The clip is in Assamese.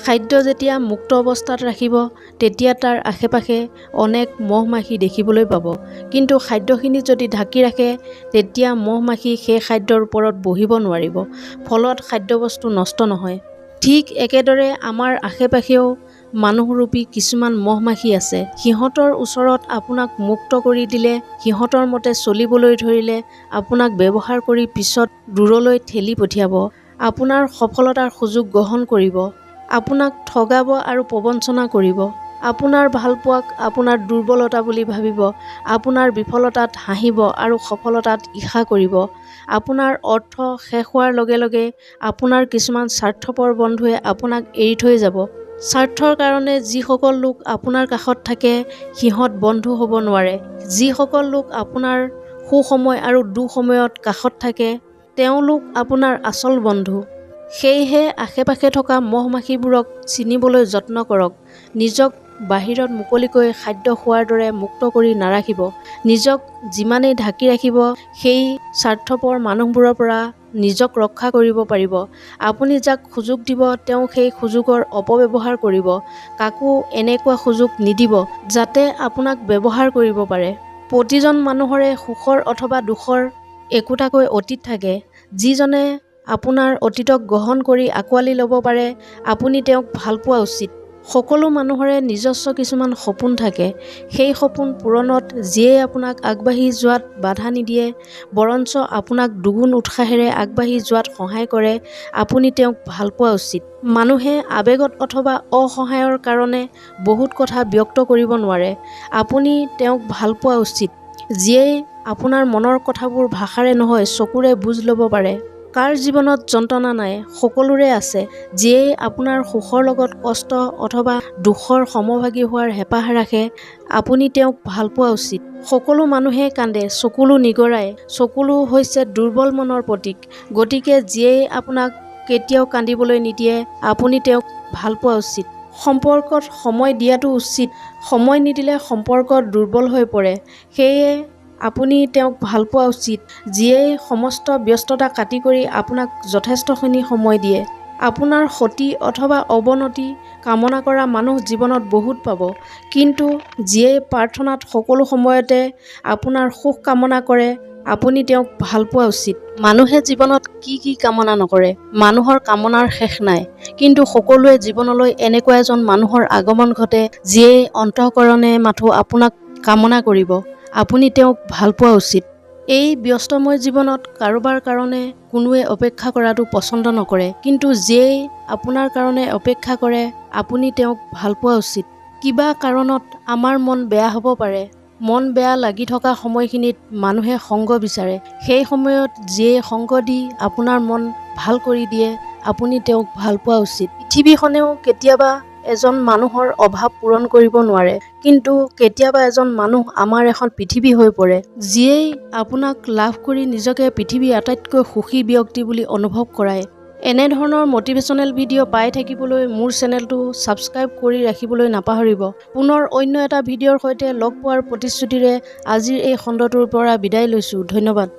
খাদ্য যেতিয়া মুক্ত অৱস্থাত ৰাখিব তেতিয়া তাৰ আশে-পাশে অনেক মহ-মাখি দেখিবলৈ পাব। কিন্তু খাদ্যখিনি যদি ঢাকি ৰাখে তেতিয়া মহ-মাখি সেই খাদ্যৰ ওপৰত বহিব নোৱাৰিব, ফলত খাদ্যবস্তু নষ্ট নহয়। ঠিক একেদৰে আমাৰ আশে-পাশেও মানুহৰূপী কিছুমান মহ-মাখি আছে। সিহঁতৰ ওচৰত আপোনাক মুক্ত কৰি দিলে, সিহঁতৰ মতে চলিবলৈ ধৰিলে, আপোনাক ব্যৱহাৰ কৰি পিছত দূৰলৈ ঠেলি পঠিয়াব, আপোনাৰ সফলতাৰ সুযোগ গ্ৰহণ কৰিব, আপোনাক ঠগাব আৰু প্ৰবঞ্চনা কৰিব, আপোনাৰ ভালপোৱাক আপোনাৰ দুৰ্বলতা বুলি ভাবিব, আপোনাৰ বিফলতাত হাঁহিব আৰু সফলতাত ঈৰ্ষা কৰিব। আপোনাৰ অৰ্থ শেষ হোৱাৰ লগে লগে আপোনাৰ কিছুমান স্বাৰ্থপৰ বন্ধুৱে আপোনাক এৰি থৈ যাব। স্বাৰ্থৰ কাৰণে যিসকল লোক আপোনাৰ কাষত থাকে সিহঁত বন্ধু হ'ব নোৱাৰে। যিসকল লোক আপোনাৰ সুসময় আৰু দুঃসময়ত কাষত থাকে তেওঁলোক আপোনাৰ আচল বন্ধু। সেয়েহে আশে-পাশে থকা মহ-মাখিবোৰক চিনিবলৈ যত্ন কৰক। নিজক বাহিৰত মুকলিকৈ খাদ্য খোৱাৰ দৰে মুক্ত কৰি নাৰাখিব। নিজক যিমানেই ঢাকি ৰাখিব সেই স্বাৰ্থপৰ মানুহবোৰৰ পৰা নিজক ৰক্ষা কৰিব পাৰিব। আপুনি যাক সুযোগ দিব তেওঁ সেই সুযোগৰ অপব্যৱহাৰ কৰিব। কাকো এনেকুৱা সুযোগ নিদিব যাতে আপোনাক ব্যৱহাৰ কৰিব পাৰে। প্ৰতিজন মানুহৰে সুখৰ অথবা দুখৰ একোটাকৈ অতীত থাকে। যিজনে আপোনাৰ অতীতক গ্ৰহণ কৰি আঁকোৱালি ল'ব পাৰে আপুনি তেওঁক ভাল পোৱা উচিত। সকলো মানুহৰে নিজস্ব কিছুমান সপোন থাকে। সেই সপোন পূৰণত যিয়ে আপোনাক আগবাঢ়ি যোৱাত বাধা নিদিয়ে, বৰঞ্চ আপোনাক দুগুণ উৎসাহেৰে আগবাঢ়ি যোৱাত সহায় কৰে, আপুনি তেওঁক ভাল পোৱা উচিত। মানুহে আৱেগত অথবা অসহায়ৰ কাৰণে বহুত কথা ব্যক্ত কৰিব নোৱাৰে। আপুনি তেওঁক ভাল পোৱা উচিত, যিয়ে আপোনাৰ মনৰ কথাবোৰ ভাষাৰে নহয় চকুৰে বুজ ল'ব পাৰে। কাৰ জীৱনত যন্ত্ৰণা নাই? সকলোৰে আছে। যিয়ে আপোনাৰ সুখৰ লগত কষ্ট অথবা দুখৰ সমভাগী হোৱাৰ হেঁপাহ ৰাখে আপুনি তেওঁক ভাল পোৱা উচিত। সকলো মানুহে কান্দে, চকুলো নিগৰায়। চকুলো হৈছে দুৰ্বল মনৰ প্ৰতীক। গতিকে যিয়ে আপোনাক কেতিয়াও কান্দিবলৈ নিদিয়ে আপুনি তেওঁক ভাল পোৱা উচিত। সম্পৰ্কত সময় দিয়াটো উচিত। সময় নিদিলে সম্পৰ্ক দুৰ্বল হৈ পৰে। সেয়ে আপুনি তেওঁক ভাল পোৱা উচিত, যিয়ে সমস্ত ব্যস্ততা কাটি কৰি আপোনাক যথেষ্টখিনি সময় দিয়ে। আপোনাৰ ক্ষতি অথবা অৱনতি কামনা কৰা মানুহ জীৱনত বহুত পাব, কিন্তু যিয়ে প্ৰাৰ্থনাত সকলো সময়তে আপোনাৰ সুখ কামনা কৰে আপুনি তেওঁক ভাল পোৱা উচিত। মানুহে জীৱনত কি কি কামনা নকৰে? মানুহৰ কামনাৰ শেষ নাই। কিন্তু সকলোৱে জীৱনলৈ এনেকুৱা এজন মানুহৰ আগমন ঘটে যিয়ে অন্তঃকৰণে মাথো আপোনাক কামনা কৰিব। আপুনি তেওঁক ভাল পোৱা উচিত। এই ব্যস্তময় জীৱনত কাৰোবাৰ কাৰণে কোনোৱে অপেক্ষা কৰাটো পচন্দ নকৰে, কিন্তু যিয়ে আপোনাৰ কাৰণে অপেক্ষা কৰে আপুনি তেওঁক ভাল পোৱা উচিত। কিবা কাৰণত আমাৰ মন বেয়া হ'ব পাৰে। মন বেয়া লাগি থকা সময়খিনিত মানুহে সংগ বিচাৰে। সেই সময়ত যিয়ে সংগ দি আপোনাৰ মন ভাল কৰি দিয়ে আপুনি তেওঁক ভাল পোৱা উচিত। পৃথিৱীখনেও কেতিয়াবা এজন মানুহৰ অভাৱ পূৰণ কৰিব নোৱাৰে, কিন্তু কেতিয়াবা এজন মানুহ আমাৰ এখন পৃথিৱী হৈ পৰে। যিয়েই আপোনাক লাভ কৰি নিজকে পৃথিৱীৰ আটাইতকৈ সুখী ব্যক্তি বুলি অনুভৱ কৰায়। এনেধৰণৰ মটিভেশ্যনেল ভিডিঅ' পাই থাকিবলৈ মোৰ চেনেলটো ছাবস্ক্ৰাইব কৰি ৰাখিবলৈ নাপাহৰিব। পুনৰ অন্য এটা ভিডিঅ'ৰ সৈতে লগ পোৱাৰ প্ৰতিশ্ৰুতিৰে আজিৰ এই খণ্ডটোৰ পৰা বিদায় লৈছোঁ। ধন্যবাদ।